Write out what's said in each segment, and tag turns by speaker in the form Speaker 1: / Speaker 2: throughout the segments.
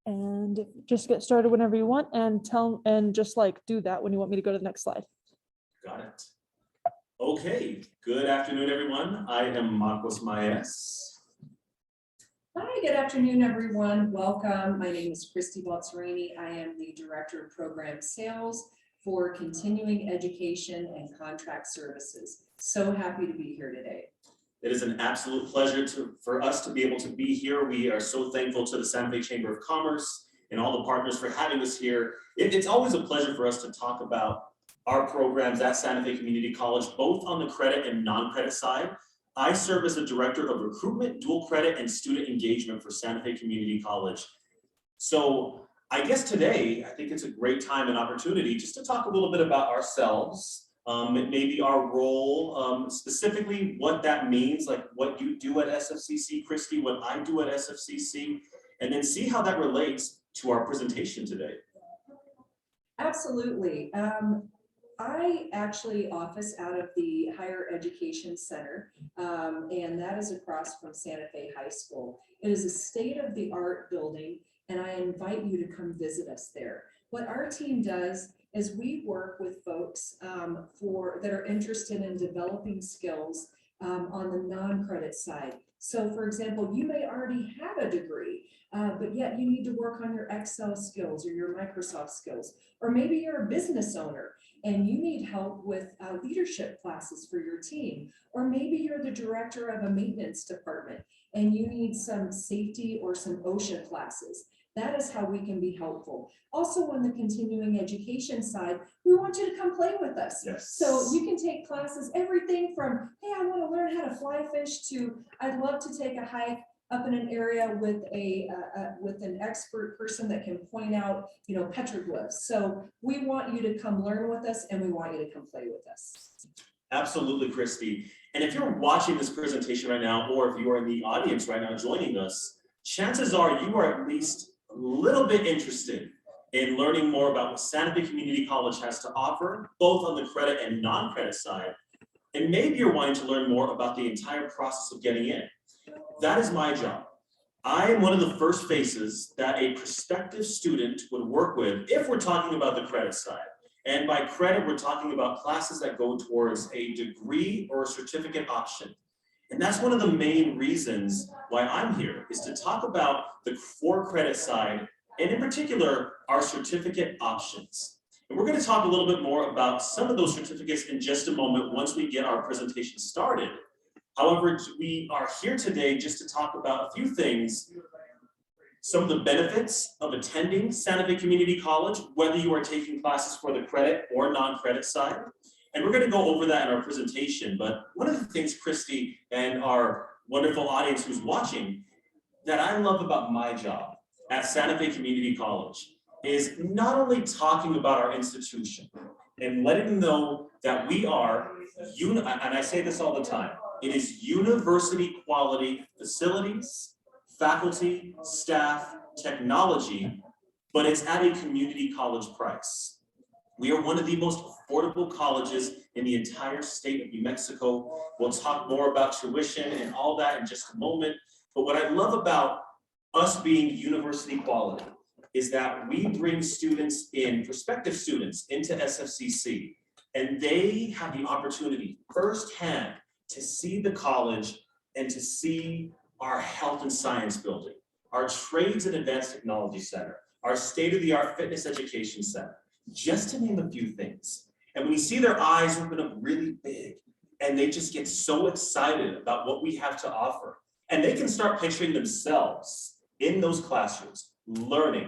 Speaker 1: And just get started whenever you want and just like do that when you want me to go to the next slide.
Speaker 2: Got it. Okay, good afternoon, everyone. I am Marcos Maes.
Speaker 3: Hi, good afternoon, everyone. Welcome. My name is Christy Baltzerini. I am the Director of Program Sales for Continuing Education and Contract Services. So happy to be here today.
Speaker 2: It is an absolute pleasure for us to be able to be here. We are so thankful to the Santa Fe Chamber of Commerce and all the partners for having us here. It's always a pleasure for us to talk about our programs at Santa Fe Community College, both on the credit and non-credit side. I serve as the Director of Recruitment, Dual Credit, and Student Engagement for Santa Fe Community College. So I guess today, I think it's a great time and opportunity just to talk a little bit about ourselves, maybe our role, specifically what that means, like what you do at SFCC, Christy, what I do at SFCC, and then see how that relates to our presentation today.
Speaker 3: Absolutely. I actually office out of the Higher Education Center, and that is across from Santa Fe High School. It is a state-of-the-art building, and I invite you to come visit us there. What our team does is we work with folks that are interested in developing skills on the non-credit side. So for example, you may already have a degree, but yet you need to work on your Excel skills or your Microsoft skills, or maybe you're a business owner and you need help with leadership classes for your team, or maybe you're the director of a maintenance department and you need some safety or some OSHA classes. That is how we can be helpful. Also on the continuing education side, we want you to come play with us.
Speaker 2: Yes.
Speaker 3: So you can take classes, everything from, hey, I want to learn how to fly fish, to I'd love to take a hike up in an area with an expert person that can point out, petroglyphs. So we want you to come learn with us, and we want you to come play with us.
Speaker 2: Absolutely, Christy. And if you're watching this presentation right now, or if you are in the audience right now joining us, chances are you are at least a little bit interested in learning more about what Santa Fe Community College has to offer, both on the credit and non-credit side. And maybe you're wanting to learn more about the entire process of getting in. That is my job. I am one of the first faces that a prospective student would work with if we're talking about the credit side. And by credit, we're talking about classes that go towards a degree or a certificate option. And that's one of the main reasons why I'm here, is to talk about the for credit side, and in particular, our certificate options. And we're going to talk a little bit more about some of those certificates in just a moment once we get our presentation started. However, we are here today just to talk about a few things, some of the benefits of attending Santa Fe Community College, whether you are taking classes for the credit or non-credit side. And we're going to go over that in our presentation. But one of the things, Christy, and our wonderful audience who's watching, that I love about my job at Santa Fe Community College is not only talking about our institution and letting them know that we are, and I say this all the time, it is university quality facilities, faculty, staff, technology, but it's at a community college price. We are one of the most affordable colleges in the entire state of New Mexico. We'll talk more about tuition and all that in just a moment. But what I love about us being university quality is that we bring students in, prospective students, into SFCC, and they have the opportunity firsthand to see the college and to see our health and science building, our trades and advanced technology center, our state-of-the-art fitness education center, just to name a few things. And when you see their eyes open up really big and they just get so excited about what we have to offer, and they can start picturing themselves in those classrooms, learning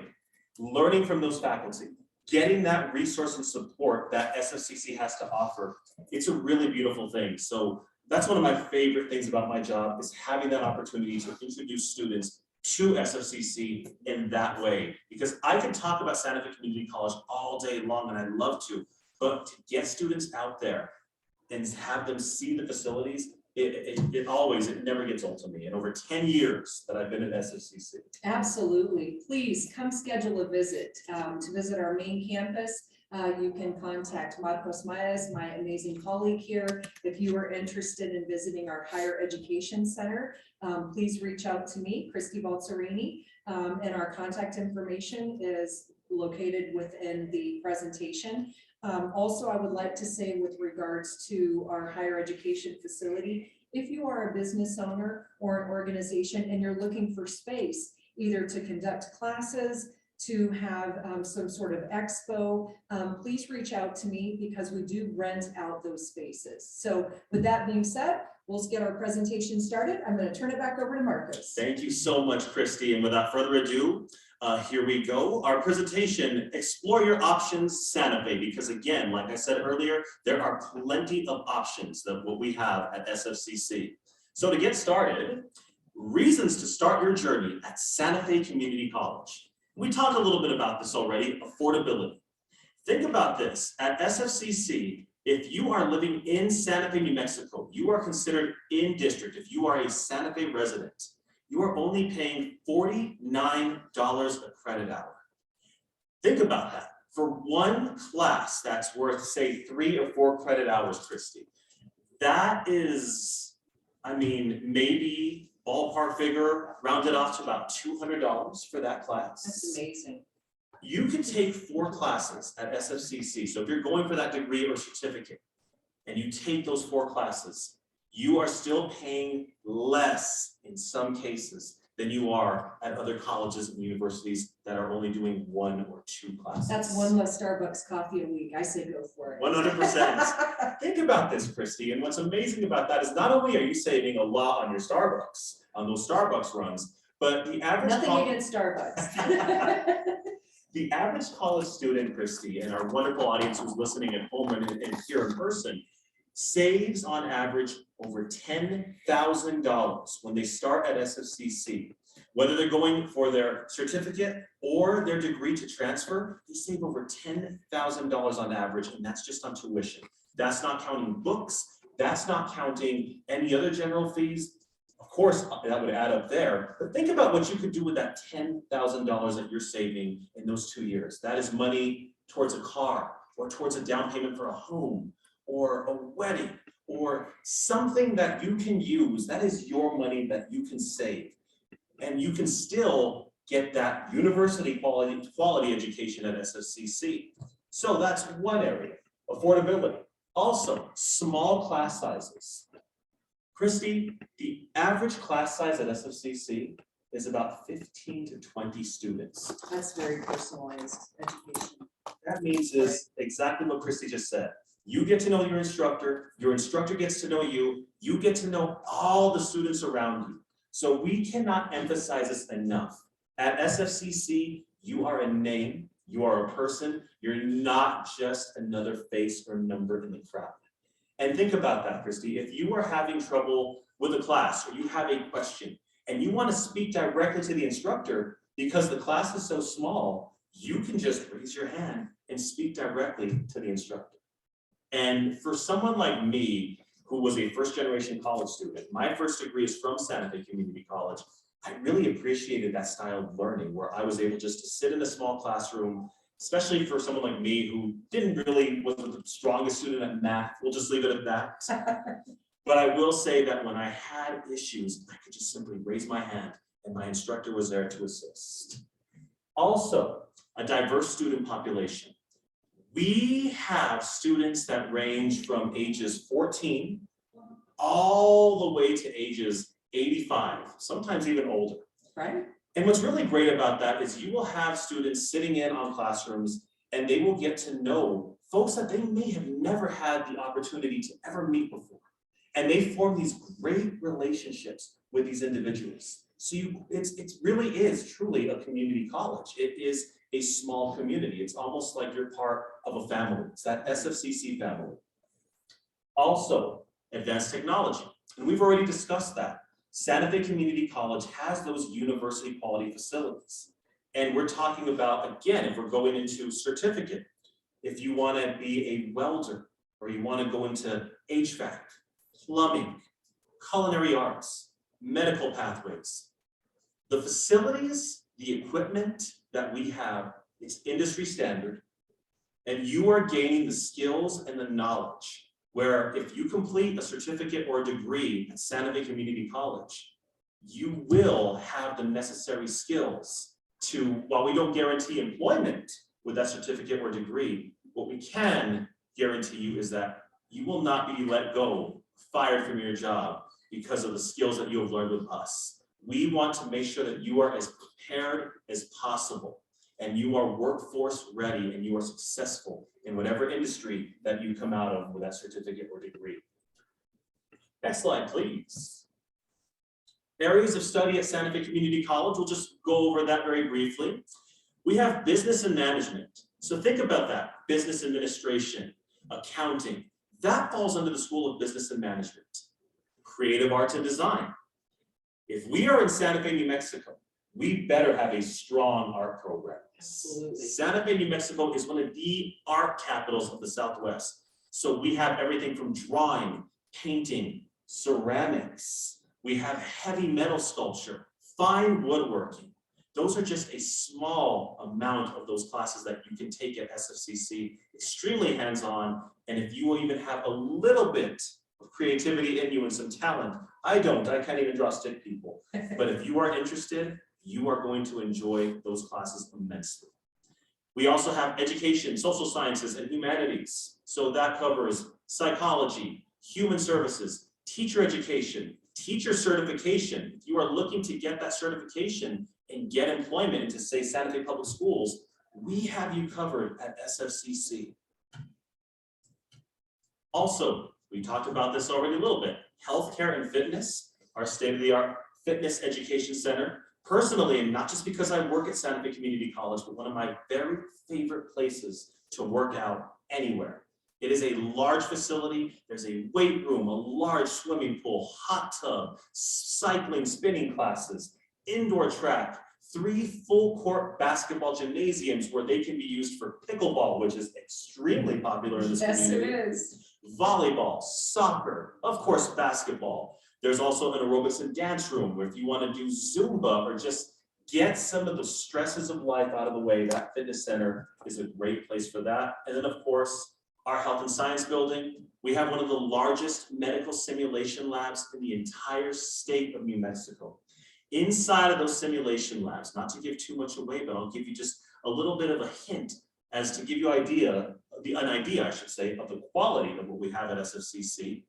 Speaker 2: from those faculty, getting that resource and support that SFCC has to offer. It's a really beautiful thing. So that's one of my favorite things about my job, is having that opportunity to introduce students to SFCC in that way, because I can talk about Santa Fe Community College all day long, and I love to, but to get students out there and have them see the facilities, it never gets old to me. In over 10 years that I've been at SFCC.
Speaker 3: Absolutely. Please come schedule a visit to visit our main campus. You can contact Marcos Maez, my amazing colleague here. If you are interested in visiting our higher education center, please reach out to me, Christy Balzerini, and our contact information is located within the presentation. Also, I would like to say with regards to our higher education facility, if you are a business owner or an organization and you're looking for space, either to conduct classes, to have some sort of expo, please reach out to me because we do rent out those spaces. So with that being said, we'll get our presentation started. I'm going to turn it back over to Marcos.
Speaker 2: Thank you so much, Christy. And without further ado, here we go. Our presentation, Explore Your Options Santa Fe, because again, like I said earlier, there are plenty of options that what we have at SFCC. So to get started, reasons to start your journey at Santa Fe Community College. We talked a little bit about this already, affordability. Think about this, at SFCC, if you are living in Santa Fe, New Mexico, you are considered in district. If you are a Santa Fe resident, you are only paying $49 a credit hour. Think about that. For one class that's worth, say, 3 or 4 credit hours, Christy, that is, I mean, maybe ballpark figure, rounded off to about $200 for that class.
Speaker 3: That's amazing.
Speaker 2: You can take 4 classes at SFCC. So if you're going for that degree or certificate and you take those 4 classes, you are still paying less in some cases than you are at other colleges and universities that are only doing 1 or 2 classes.
Speaker 3: That's one less Starbucks coffee a week. I say go for it.
Speaker 2: 100%. Think about this, Christy. And what's amazing about that is not only are you saving a lot on your Starbucks, on those Starbucks runs, but the average
Speaker 3: Nothing against Starbucks.
Speaker 2: The average college student, Christy, and our wonderful audience who's listening at home and here in person, saves on average over $10,000 when they start at SFCC. Whether they're going for their certificate or their degree to transfer, they save over $10,000 on average, and that's just on tuition. That's not counting books. That's not counting any other general fees. Of course, that would add up there, but think about what you could do with that $10,000 that you're saving in those 2 years. That is money towards a car or towards a down payment for a home or a wedding or something that you can use. That is your money that you can save. And you can still get that university quality education at SFCC. So that's one area, affordability. Also, small class sizes. Christy, the average class size at SFCC is about 15 to 20 students.
Speaker 3: That's very personalized education.
Speaker 2: That means is exactly what Christy just said. You get to know your instructor gets to know you, you get to know all the students around you. So we cannot emphasize this enough. At SFCC, you are a name, you are a person, you're not just another face or number in the crowd. And think about that, Christy. If you are having trouble with a class or you have a question and you want to speak directly to the instructor because the class is so small, you can just raise your hand and speak directly to the instructor. And for someone like me, who was a first-generation college student, my first degree is from Santa Fe Community College. I really appreciated that style of learning where I was able just to sit in a small classroom, especially for someone like me who wasn't the strongest student at math. We'll just leave it at that. But I will say that when I had issues, I could just simply raise my hand and my instructor was there to assist. Also, a diverse student population. We have students that range from ages 14 all the way to ages 85, sometimes even older.
Speaker 3: Right.
Speaker 2: And what's really great about that is you will have students sitting in on classrooms and they will get to know folks that they may have never had the opportunity to ever meet before. And they form these great relationships with these individuals. So it really is truly a community college. It is a small community. It's almost like you're part of a family. It's that SFCC family. Also, advanced technology. And we've already discussed that. Santa Fe Community College has those university quality facilities. And we're talking about, again, if we're going into certificate, if you want to be a welder, or you want to go into HVAC, plumbing, culinary arts, medical pathways, the facilities, the equipment that we have, it's industry standard. And you are gaining the skills and the knowledge where if you complete a certificate or a degree at Santa Fe Community College, you will have the necessary skills to, while we don't guarantee employment with that certificate or degree, what we can guarantee you is that you will not be let go, fired from your job because of the skills that you have learned with us. We want to make sure that you are as prepared as possible and you are workforce ready and you are successful in whatever industry that you come out of with that certificate or degree. Next slide, please. Areas of study at Santa Fe Community College, we'll just go over that very briefly. We have business and management. So think about that, business administration, accounting. That falls under the School of Business and Management. Creative arts and design. If we are in Santa Fe, New Mexico, we better have a strong art program.
Speaker 3: Absolutely.
Speaker 2: Santa Fe, New Mexico is one of the art capitals of the Southwest. So we have everything from drawing, painting, ceramics. We have heavy metal sculpture, fine woodworking. Those are just a small amount of those classes that you can take at SFCC, extremely hands-on. And if you will even have a little bit of creativity in you and some talent, I can't even draw stick people. But if you are interested, you are going to enjoy those classes immensely. We also have education, social sciences, and humanities. So that covers psychology, human services, teacher education, teacher certification. If you are looking to get that certification and get employment into, say, Santa Fe Public Schools, we have you covered at SFCC. Also, we talked about this already a little bit. Healthcare and fitness, our state-of-the-art fitness education center. Personally, and not just because I work at Santa Fe Community College, but one of my very favorite places to work out anywhere. It is a large facility. There's a weight room, a large swimming pool, hot tub, cycling, spinning classes, indoor track, 3 full court basketball gymnasiums where they can be used for pickleball, which is extremely popular in this community.
Speaker 3: Yes, it is.
Speaker 2: Volleyball, soccer, of course, basketball. There's also an aerobics and dance room where if you want to do Zumba or just get some of the stresses of life out of the way, that fitness center is a great place for that. And then, of course, our health and science building. We have one of the largest medical simulation labs in the entire state of New Mexico. Inside of those simulation labs, not to give too much away, but I'll give you just a little bit of a hint as to give you an idea, I should say, of the quality of what we have at SFCC.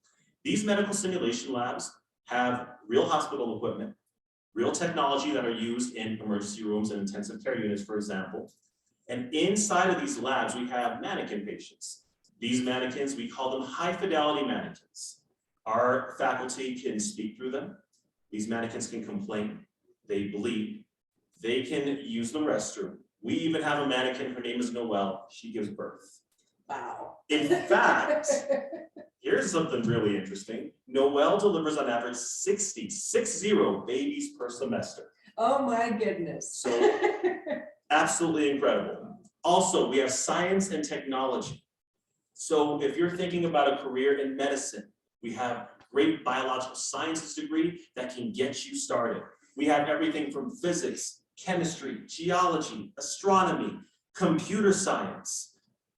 Speaker 2: These medical simulation labs have real hospital equipment, real technology that are used in emergency rooms and intensive care units, for example. And inside of these labs, we have mannequin patients. These mannequins, we call them high fidelity mannequins. Our faculty can speak through them. These mannequins can complain, they bleed, they can use the restroom. We even have a mannequin, her name is Noelle, she gives birth.
Speaker 3: Wow.
Speaker 2: In fact, here's something really interesting. Noelle delivers on average 60 babies per semester.
Speaker 3: Oh my goodness.
Speaker 2: So absolutely incredible. Also, we have science and technology. So if you're thinking about a career in medicine, we have great biological sciences degree that can get you started. We have everything from physics, chemistry, geology, astronomy, computer science.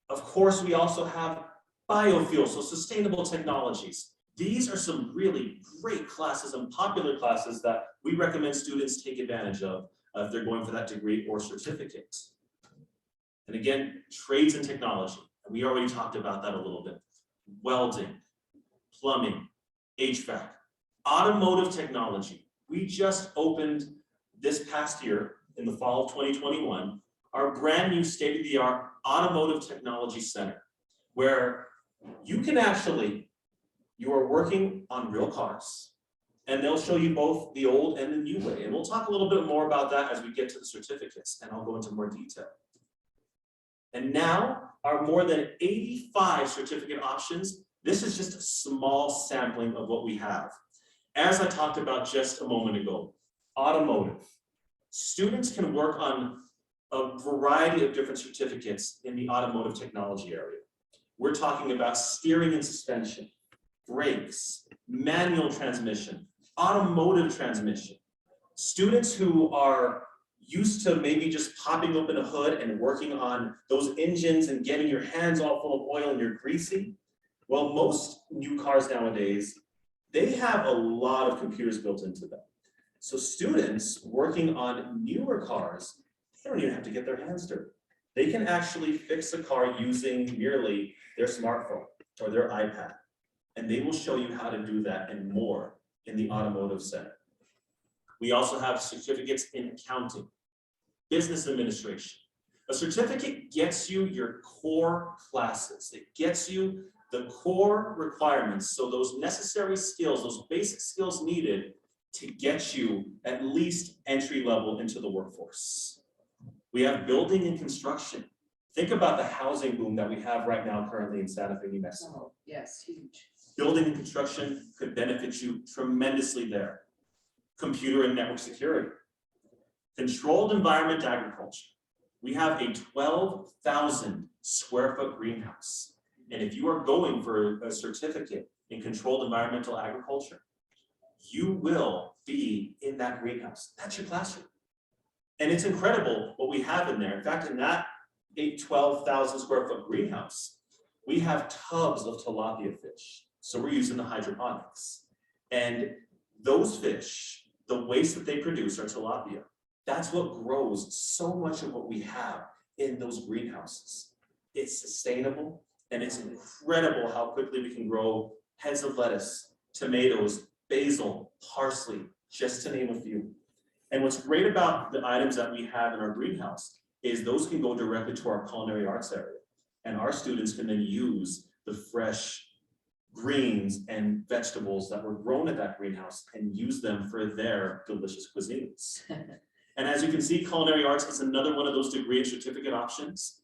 Speaker 2: Of course, we also have biofuels, so sustainable technologies. These are some really great classes and popular classes that we recommend students take advantage of if they're going for that degree or certificate. And again, trades and technology. We already talked about that a little bit. Welding, plumbing, HVAC, automotive technology. We just opened this past year in the fall of 2021, our brand new state-of-the-art automotive technology center, where you can actually, you are working on real cars, and they'll show you both the old and the new way. And we'll talk a little bit more about that as we get to the certificates, and I'll go into more detail. And now, our more than 85 certificate options, this is just a small sampling of what we have. As I talked about just a moment ago, automotive. Students can work on a variety of different certificates in the automotive technology area. We're talking about steering and suspension, brakes, manual transmission, automotive transmission. Students who are used to maybe just popping open a hood and working on those engines and getting your hands all full of oil and you're greasy. Well, most new cars nowadays, they have a lot of computers built into them. So students working on newer cars, they don't even have to get their hands dirty. They can actually fix a car using merely their smartphone or their iPad. And they will show you how to do that and more in the automotive center. We also have certificates in accounting, business administration. A certificate gets you your core classes. It gets you the core requirements. So those necessary skills, those basic skills needed to get you at least entry level into the workforce. We have building and construction. Think about the housing boom that we have right now currently in Santa Fe, New Mexico.
Speaker 3: Oh, yes, huge.
Speaker 2: Building and construction could benefit you tremendously there. Computer and network security. Controlled environment agriculture. We have a 12,000 square foot greenhouse. And if you are going for a certificate in controlled environmental agriculture, you will be in that greenhouse. That's your classroom. And it's incredible what we have in there. In fact, in that 12,000 square foot greenhouse, we have tubs of tilapia fish. So we're using the hydroponics. And those fish, the waste that they produce are tilapia. That's what grows so much of what we have in those greenhouses. It's sustainable, and it's incredible how quickly we can grow heads of lettuce, tomatoes, basil, parsley, just to name a few. And what's great about the items that we have in our greenhouse is those can go directly to our culinary arts area. And our students can then use the fresh greens and vegetables that were grown at that greenhouse and use them for their delicious cuisines. And as you can see, culinary arts is another one of those degree and certificate options.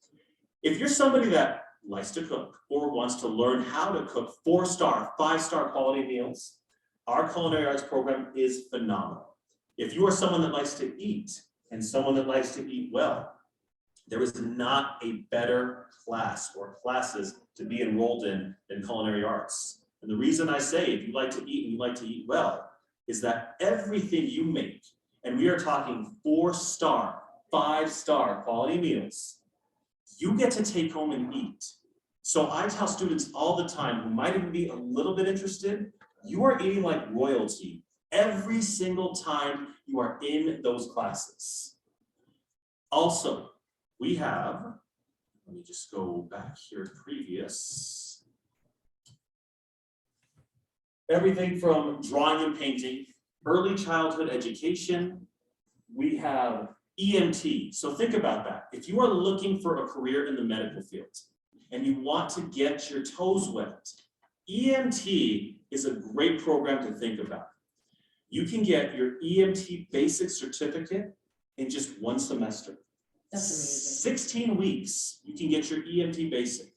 Speaker 2: If you're somebody that likes to cook or wants to learn how to cook 4-star, 5-star quality meals, our culinary arts program is phenomenal. If you are someone that likes to eat and someone that likes to eat well, there is not a better class or classes to be enrolled in than culinary arts. And the reason I say if you like to eat and you like to eat well is that everything you make, and we are talking 4-star, 5-star quality meals, you get to take home and eat. So I tell students all the time who might even be a little bit interested, you are eating like royalty every single time you are in those classes. Also, we have, let me just go back here to previous. Everything from drawing and painting, early childhood education, we have EMT. So think about that. If you are looking for a career in the medical field and you want to get your toes wet, EMT is a great program to think about. You can get your EMT basic certificate in just 1 semester.
Speaker 3: That's amazing.
Speaker 2: 16 weeks, you can get your EMT basic.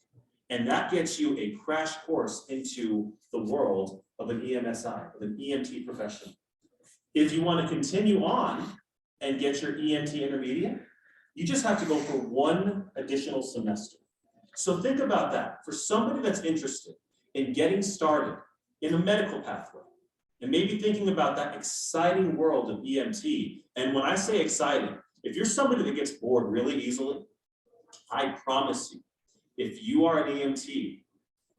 Speaker 2: And that gets you a crash course into the world of an EMSI, of an EMT professional. If you want to continue on and get your EMT intermediate, you just have to go for 1 additional semester. So think about that. For somebody that's interested in getting started in a medical pathway, and maybe thinking about that exciting world of EMT, and when I say exciting, if you're somebody that gets bored really easily, I promise you, if you are an EMT,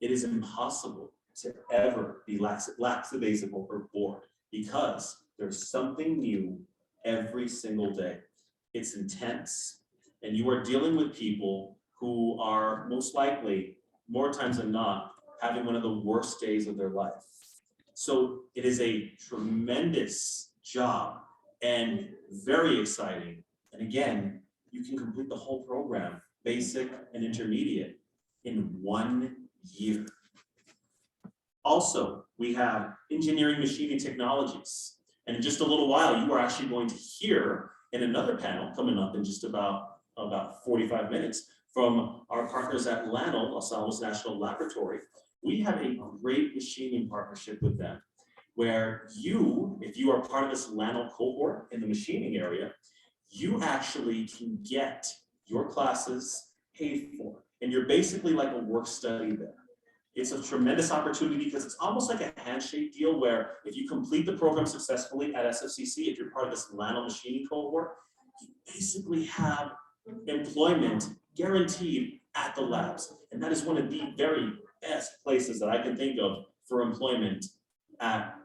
Speaker 2: it is impossible to ever be lackadaisical or bored because there's something new every single day. It's intense, and you are dealing with people who are most likely, more times than not, having one of the worst days of their life. So it is a tremendous job and very exciting. And again, you can complete the whole program, basic and intermediate, in 1 year. Also, we have engineering machining technologies. And in just a little while, you are actually going to hear in another panel coming up in just about 45 minutes from our partners at LANL, Los Alamos National Laboratory. We have a great machining partnership with them, where you, if you are part of this LANL cohort in the machining area, you actually can get your classes paid for. And you're basically like a work study there. It's a tremendous opportunity because it's almost like a handshake deal where if you complete the program successfully at SFCC, if you're part of this LANL machining cohort, you basically have employment guaranteed at the labs. And that is one of the very best places that I can think of for employment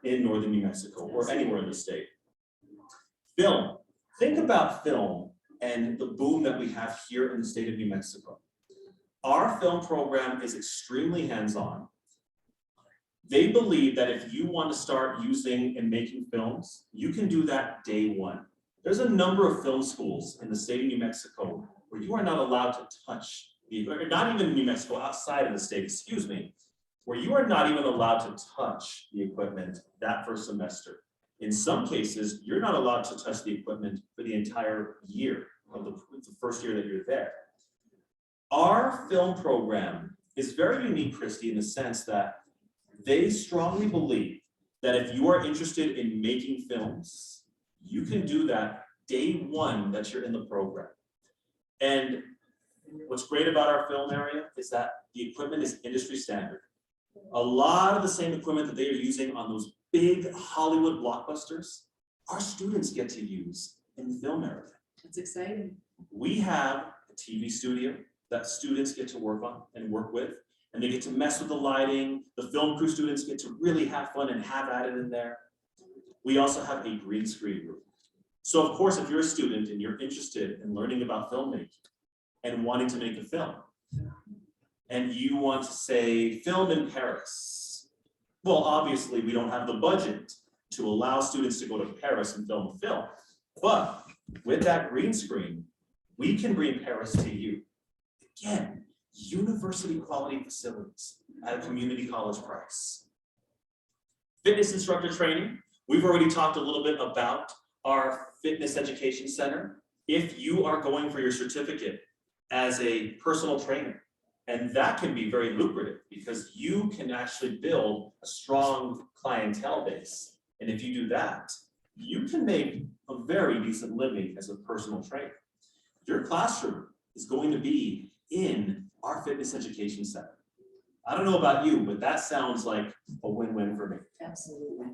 Speaker 2: in northern New Mexico or anywhere in the state. Film. Think about film and the boom that we have here in the state of New Mexico. Our film program is extremely hands-on. They believe that if you want to start using and making films, you can do that day one. There's a number of film schools in the state of New Mexico where you are not allowed to touch, or not even in New Mexico, outside of the state, excuse me, where you are not even allowed to touch the equipment that first semester. In some cases, you're not allowed to touch the equipment for the entire year of the first year that you're there. Our film program is very unique, Christy, in the sense that they strongly believe that if you are interested in making films, you can do that day one that you're in the program. And what's great about our film area is that the equipment is industry standard. A lot of the same equipment that they are using on those big Hollywood blockbusters, our students get to use in the film area.
Speaker 3: That's exciting.
Speaker 2: We have a TV studio that students get to work on and work with, and they get to mess with the lighting. The film crew students get to really have fun and have at it in there. We also have a green screen room. So of course, if you're a student and you're interested in learning about filmmaking and wanting to make a film, and you want to say film in Paris, well, obviously we don't have the budget to allow students to go to Paris and film a film, but with that green screen, we can bring Paris to you. Again, university quality facilities at a community college price. Fitness instructor training. We've already talked a little bit about our fitness education center. If you are going for your certificate as a personal trainer, and that can be very lucrative because you can actually build a strong clientele base. And if you do that, you can make a very decent living as a personal trainer. Your classroom is going to be in our fitness education center. I don't know about you, but that sounds like a win-win for me.
Speaker 3: Absolutely.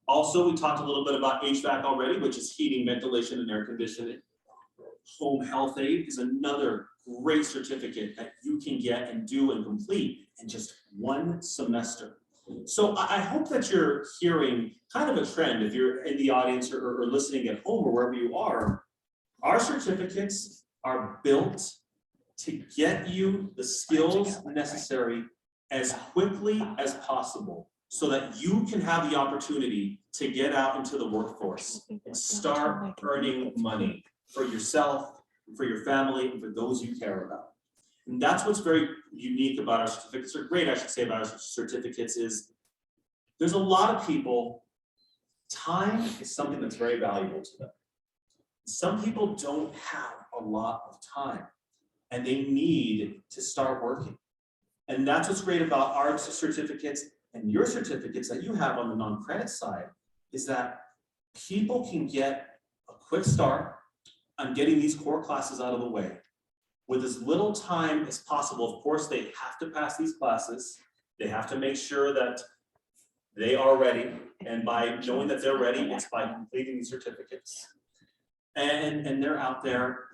Speaker 2: Also, we talked a little bit about HVAC already, which is heating, ventilation, and air conditioning. Home health aid is another great certificate that you can get and do and complete in just one semester. So I hope that you're hearing kind of a trend if you're in the audience or listening at home or wherever you are. Our certificates are built to get you the skills necessary as quickly as possible so that you can have the opportunity to get out into the workforce and start earning money for yourself, for your family, and for those you care about. And that's what's very unique about our certificates, or great, I should say, about our certificates is there's a lot of people, time is something that's very valuable to them. Some people don't have a lot of time and they need to start working. And that's what's great about our certificates and your certificates that you have on the non-credit side is that people can get a quick start on getting these core classes out of the way with as little time as possible. Of course, they have to pass these classes. They have to make sure that they are ready. And by knowing that they're ready, it's by completing these certificates. And they're out there,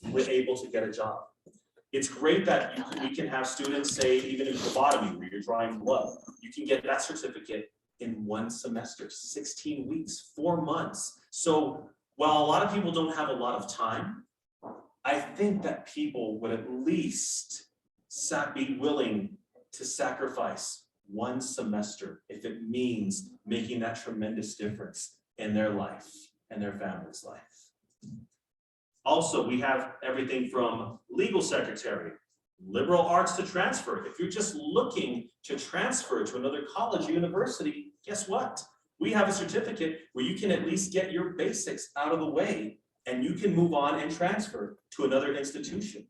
Speaker 2: we're able to get a job. It's great that we can have students say, even in phlebotomy, where you're drawing blood, you can get that certificate in one semester, 16 weeks, 4 months. So while a lot of people don't have a lot of time, I think that people would at least be willing to sacrifice one semester if it means making that tremendous difference in their life and their family's life. Also, we have everything from legal secretary, liberal arts to transfer. If you're just looking to transfer to another college or university, guess what? We have a certificate where you can at least get your basics out of the way and you can move on and transfer to another institution.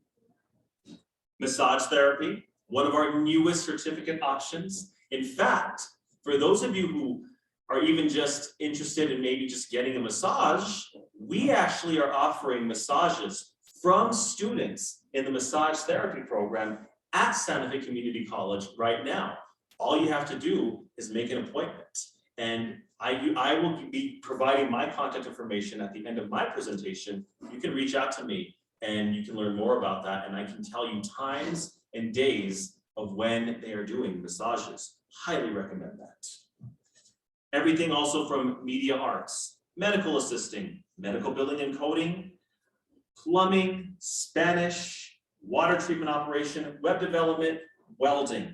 Speaker 2: Massage therapy, one of our newest certificate options. In fact, for those of you who are even just interested in maybe just getting a massage, we actually are offering massages from students in the massage therapy program at Santa Fe Community College right now. All you have to do is make an appointment. And I will be providing my contact information at the end of my presentation. You can reach out to me and you can learn more about that. And I can tell you times and days of when they are doing massages. Highly recommend that. Everything also from media arts, medical assisting, medical billing and coding, plumbing, Spanish, water treatment operation, web development, welding.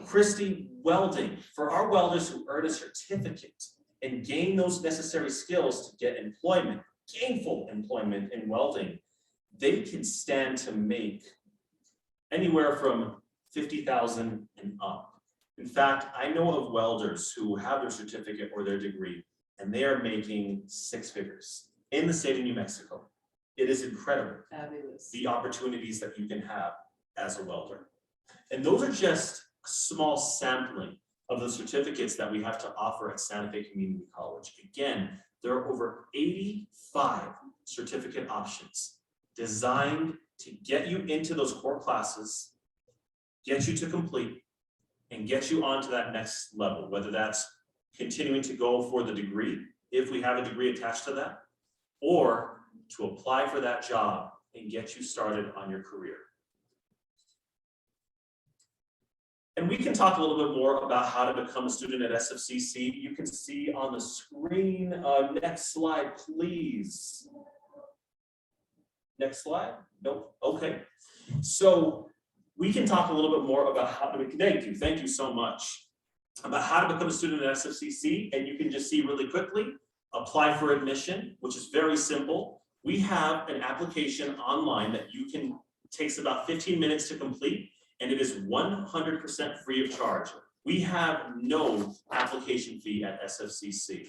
Speaker 2: Christy, welding. For our welders who earn a certificate and gain those necessary skills to get employment, gainful employment in welding, they can stand to make anywhere from $50,000 and up. In fact, I know of welders who have their certificate or their degree, and they are making six figures in the state of New Mexico. It is incredible.
Speaker 3: Fabulous.
Speaker 2: The opportunities that you can have as a welder. And those are just a small sampling of the certificates that we have to offer at Santa Fe Community College. Again, there are over 85 certificate options designed to get you into those core classes, get you to complete, and get you on to that next level, whether that's continuing to go for the degree, if we have a degree attached to that, or to apply for that job and get you started on your career. And we can talk a little bit more about how to become a student at SFCC. You can see on the screen, next slide, please. Next slide, nope, okay. So we can talk a little bit more about how to, thank you so much, about how to become a student at SFCC. And you can just see really quickly, apply for admission, which is very simple. We have an application online that you can, takes about 15 minutes to complete, and it is 100% free of charge. We have no application fee at SFCC.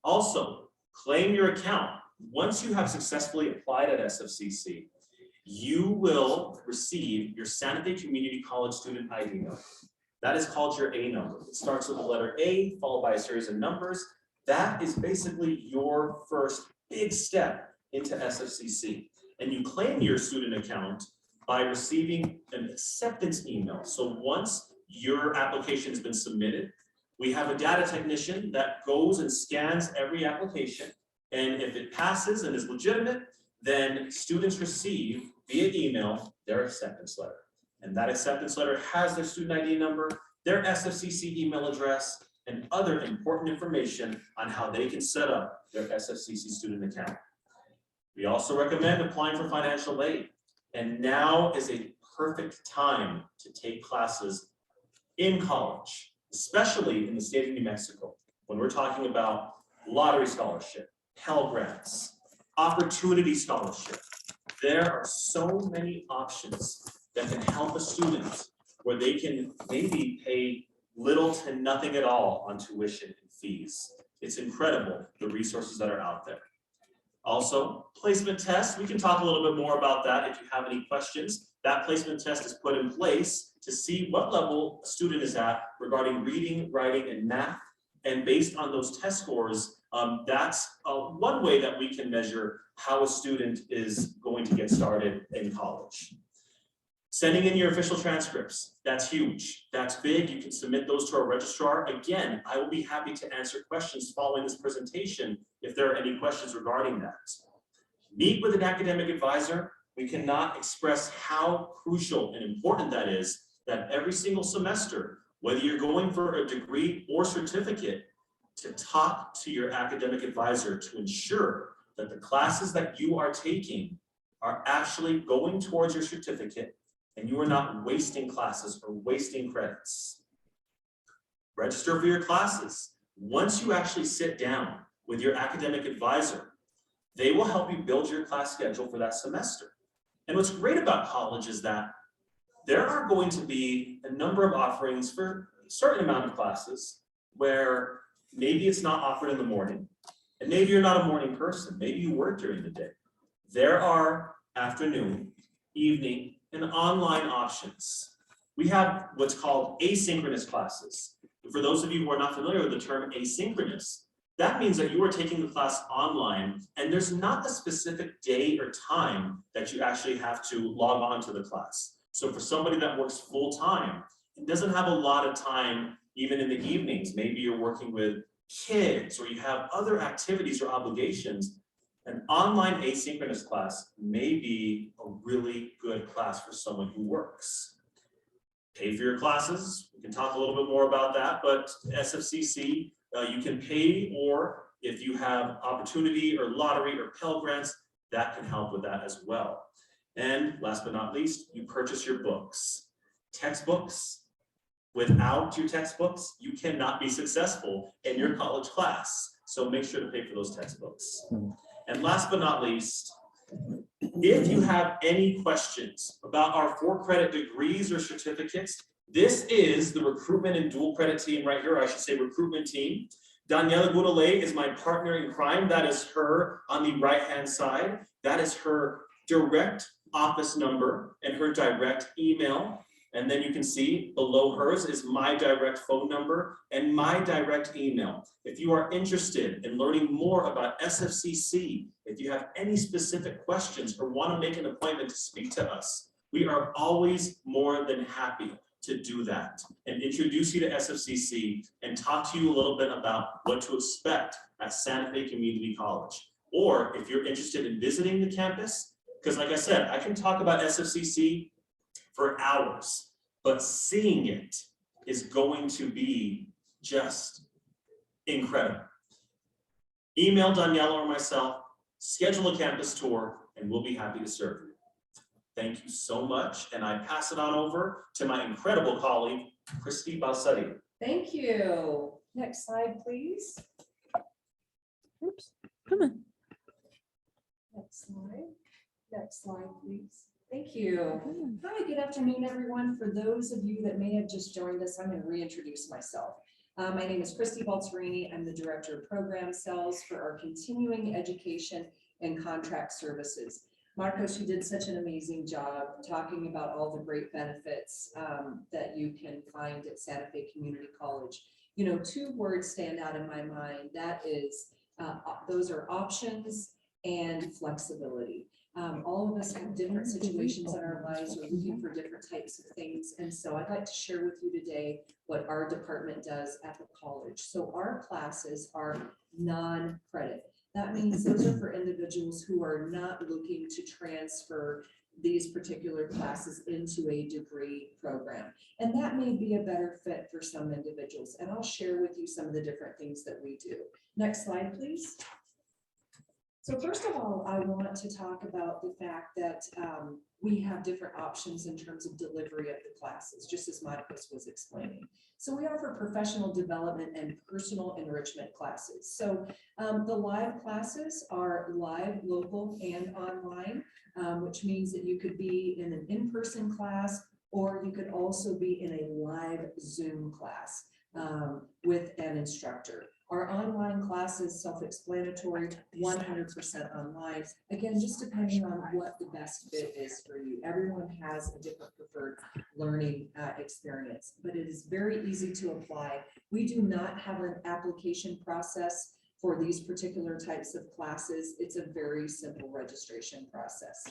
Speaker 2: Also, claim your account. Once you have successfully applied at SFCC, you will receive your Santa Fe Community College student ID number. That is called your A number. It starts with the letter A, followed by a series of numbers. That is basically your first big step into SFCC. And you claim your student account by receiving an acceptance email. So once your application has been submitted, we have a data technician that goes and scans every application. And if it passes and is legitimate, then students receive via email their acceptance letter. And that acceptance letter has their student ID number, their SFCC email address, and other important information on how they can set up their SFCC student account. We also recommend applying for financial aid. And now is a perfect time to take classes in college, especially in the state of New Mexico, when we're talking about lottery scholarship, Pell Grants, opportunity scholarship. There are so many options that can help a student where they can maybe pay little to nothing at all on tuition and fees. It's incredible, the resources that are out there. Also, placement tests, we can talk a little bit more about that if you have any questions. That placement test is put in place to see what level a student is at regarding reading, writing, and math. And based on those test scores, that's one way that we can measure how a student is going to get started in college. Sending in your official transcripts, that's huge. That's big. You can submit those to our registrar. Again, I will be happy to answer questions following this presentation if there are any questions regarding that. Meet with an academic advisor. We cannot express how crucial and important that is, that every single semester, whether you're going for a degree or certificate, to talk to your academic advisor to ensure that the classes that you are taking are actually going towards your certificate and you are not wasting classes or wasting credits. Register for your classes. Once you actually sit down with your academic advisor, they will help you build your class schedule for that semester. And what's great about college is that there are going to be a number of offerings for a certain amount of classes where maybe it's not offered in the morning, and maybe you're not a morning person, maybe you work during the day. There are afternoon, evening, and online options. We have what's called asynchronous classes. For those of you who are not familiar with the term asynchronous, that means that you are taking the class online and there's not a specific day or time that you actually have to log on to the class. So for somebody that works full time, it doesn't have a lot of time, even in the evenings. Maybe you're working with kids or you have other activities or obligations, an online asynchronous class may be a really good class for someone who works. Pay for your classes. We can talk a little bit more about that, but SFCC, you can pay, or if you have opportunity or lottery or Pell Grants, that can help with that as well. And last but not least, you purchase your books. Textbooks, without your textbooks, you cannot be successful in your college class. So make sure to pay for those textbooks. And last but not least, if you have any questions about our 4-credit degrees or certificates, this is the recruitment and dual credit team right here. I should say recruitment team. Daniela Goudelet is my partner in crime. That is her on the right-hand side. That is her direct office number and her direct email. And then you can see below hers is my direct phone number and my direct email. If you are interested in learning more about SFCC, if you have any specific questions or want to make an appointment to speak to us, we are always more than happy to do that and introduce you to SFCC and talk to you a little bit about what to expect at Santa Fe Community College. Or if you're interested in visiting the campus, because like I said, I can talk about SFCC for hours, but seeing it is going to be just incredible. Email Daniela or myself, schedule a campus tour, and we'll be happy to serve you. Thank you so much, and I pass it on over to my incredible colleague, Christy Balsetti.
Speaker 3: Thank you. Next slide, please.
Speaker 1: Oops, come on.
Speaker 3: Next slide. Next slide, please. Thank you. Hi, good afternoon, everyone. For those of you that may have just joined us, I'm going to reintroduce myself. My name is Christy Balserini. I'm the Director of Program Sales for our Continuing Education and Contract Services. Marcos, you did such an amazing job talking about all the great benefits that you can find at Santa Fe Community College. You know, 2 words stand out in my mind. That is, those are options and flexibility. All of us have different situations in our lives. We're looking for different types of things. And so I'd like to share with you today what our department does at the college. So our classes are non-credit. That means those are for individuals who are not looking to transfer these particular classes into a degree program. And that may be a better fit for some individuals. And I'll share with you some of the different things that we do. Next slide, please. So first of all, I want to talk about the fact that we have different options in terms of delivery of the classes, just as Marcos was explaining. So we offer professional development and personal enrichment classes. So the live classes are live, local, and online, which means that you could be in an in-person class, or you could also be in a live Zoom class with an instructor. Our online class is self-explanatory, 100% online. Again, just depending on what the best fit is for you. Everyone has a different preferred learning experience, but it is very easy to apply. We do not have an application process for these particular types of classes. It's a very simple registration process.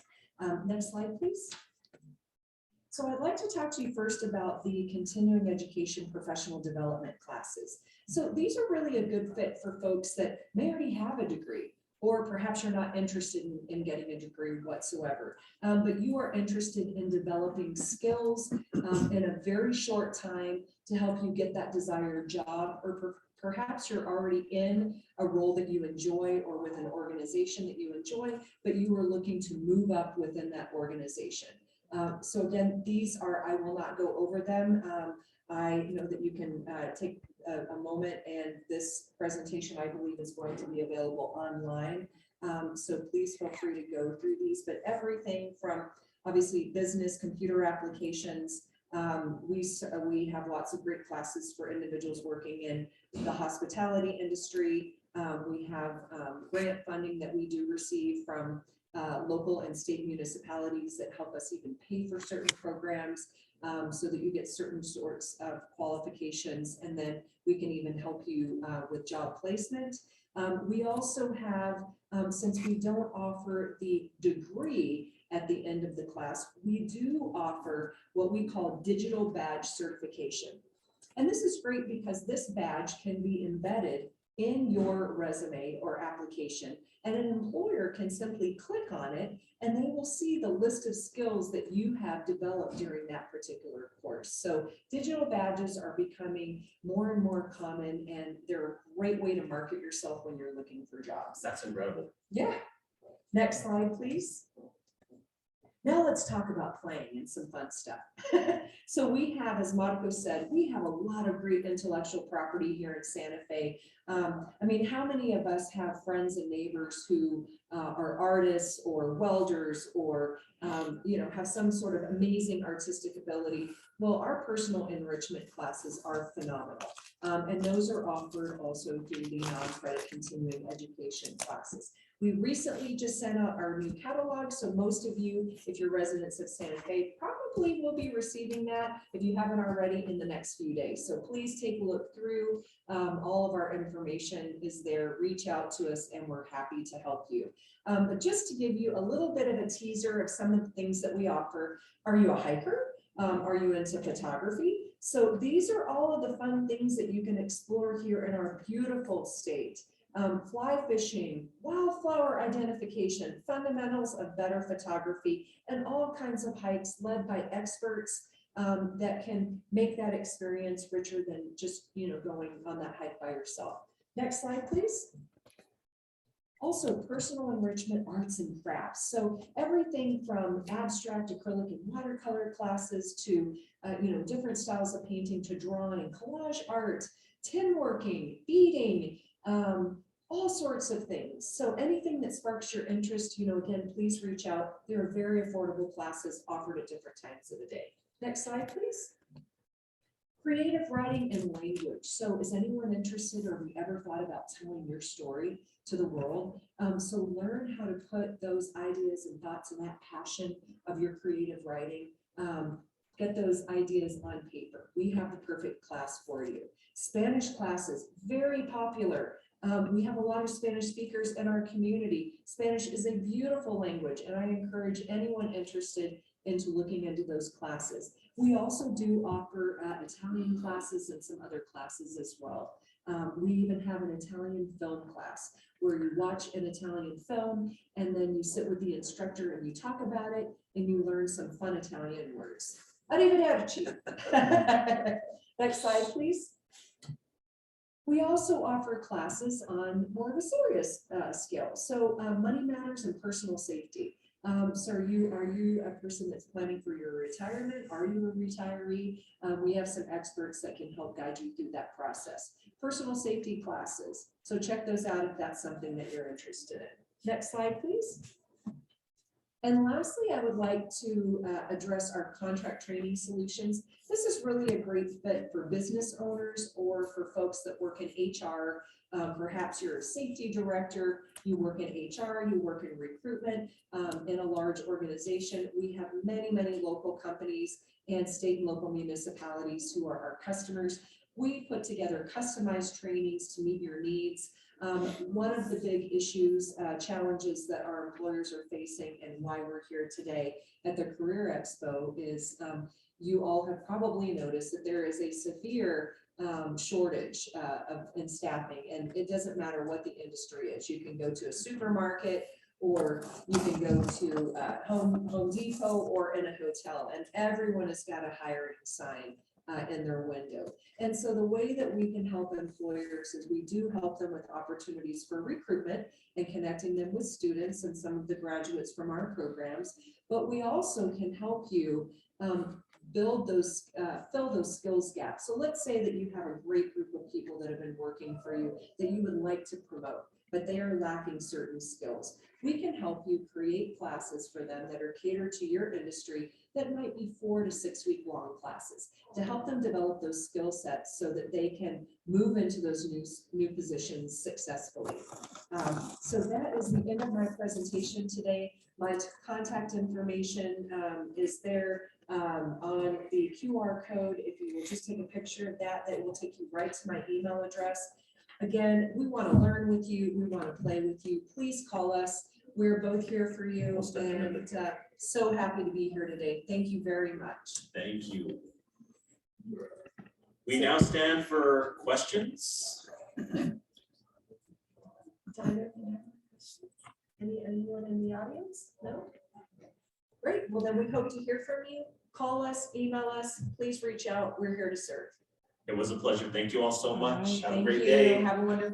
Speaker 3: Next slide, please. So I'd like to talk to you first about the continuing education professional development classes. So these are really a good fit for folks that may already have a degree, or perhaps you're not interested in getting a degree whatsoever, but you are interested in developing skills in a very short time to help you get that desired job, or perhaps you're already in a role that you enjoy or with an organization that you enjoy, but you are looking to move up within that organization. So again, these are, I will not go over them. I know that you can take a moment, and this presentation, I believe, is going to be available online. So please feel free to go through these, but everything from obviously business, computer applications. We have lots of great classes for individuals working in the hospitality industry. We have grant funding that we do receive from local and state municipalities that help us even pay for certain programs, so that you get certain sorts of qualifications, and then we can even help you with job placement. We also have, since we don't offer the degree at the end of the class, we do offer what we call digital badge certification. And this is great because this badge can be embedded in your resume or application, and an employer can simply click on it and they will see the list of skills that you have developed during that particular course. So digital badges are becoming more and more common, and they're a great way to market yourself when you're looking for jobs.
Speaker 2: That's incredible.
Speaker 3: Yeah. Next slide, please. Now let's talk about playing and some fun stuff. So we have, as Marco said, we have a lot of great intellectual property here in Santa Fe. I mean, how many of us have friends and neighbors who are artists or welders or, have some sort of amazing artistic ability? Well, our personal enrichment classes are phenomenal. And those are offered also through the non-credit continuing education classes. We recently just sent out our new catalog, so most of you, if you're residents of Santa Fe, probably will be receiving that if you haven't already in the next few days. So please take a look through. All of our information is there. Reach out to us and we're happy to help you. But just to give you a little bit of a teaser of some of the things that we offer, are you a hiker? Are you into photography? So these are all of the fun things that you can explore here in our beautiful state. Fly fishing, wildflower identification, fundamentals of better photography, and all kinds of hikes led by experts that can make that experience richer than just going on that hike by yourself. Next slide, please. Also, personal enrichment arts and crafts. So everything from abstract, acrylic, and watercolor classes to different styles of painting, to drawing, collage art, tin working, beading, all sorts of things. So anything that sparks your interest, again, please reach out. There are very affordable classes offered at different times of the day. Next slide, please. Creative writing and language. So is anyone interested, or have you ever thought about telling your story to the world? So learn how to put those ideas and thoughts and that passion of your creative writing, get those ideas on paper. We have the perfect class for you. Spanish classes, very popular. We have a lot of Spanish speakers in our community. Spanish is a beautiful language, and I encourage anyone interested into looking into those classes. We also do offer Italian classes and some other classes as well. We even have an Italian film class where you watch an Italian film and then you sit with the instructor and you talk about it and you learn some fun Italian words. Arrivederci. Next slide, please. We also offer classes on more of a serious skill. So money matters and personal safety. So are you a person that's planning for your retirement? Are you a retiree? We have some experts that can help guide you through that process. Personal safety classes. So check those out if that's something that you're interested in. Next slide, please. And lastly, I would like to address our contract training solutions. This is really a great fit for business owners or for folks that work in HR. Perhaps you're a safety director, you work in HR, you work in recruitment in a large organization. We have many, many local companies and state and local municipalities who are our customers. We put together customized trainings to meet your needs. One of the big issues, challenges that our employers are facing and why we're here today at the Career Expo is you all have probably noticed that there is a severe shortage in staffing, and it doesn't matter what the industry is. You can go to a supermarket, or you can go to Home Depot or in a hotel, and everyone has got a hiring sign in their window. And so the way that we can help employers is we do help them with opportunities for recruitment and connecting them with students and some of the graduates from our programs, but we also can help you fill those skills gaps. So let's say that you have a great group of people that have been working for you that you would like to promote, but they are lacking certain skills. We can help you create classes for them that are catered to your industry that might be 4 to 6 week long classes to help them develop those skill sets so that they can move into those new positions successfully. So that is the end of my presentation today. My contact information is there on the QR code. If you will just take a picture of that, that will take you right to my email address. Again, we want to learn with you. We want to play with you. Please call us. We're both here for you, and so happy to be here today. Thank you very much.
Speaker 2: Thank you. We now stand for questions.
Speaker 3: Anyone in the audience? No? Great, well then we hope to hear from you. Call us, email us, please reach out. We're here to serve.
Speaker 2: It was a pleasure. Thank you all so
Speaker 1: All
Speaker 2: much.
Speaker 1: right,
Speaker 2: Have a
Speaker 3: Thank
Speaker 2: great
Speaker 3: you.
Speaker 2: day.
Speaker 3: Have a wonderful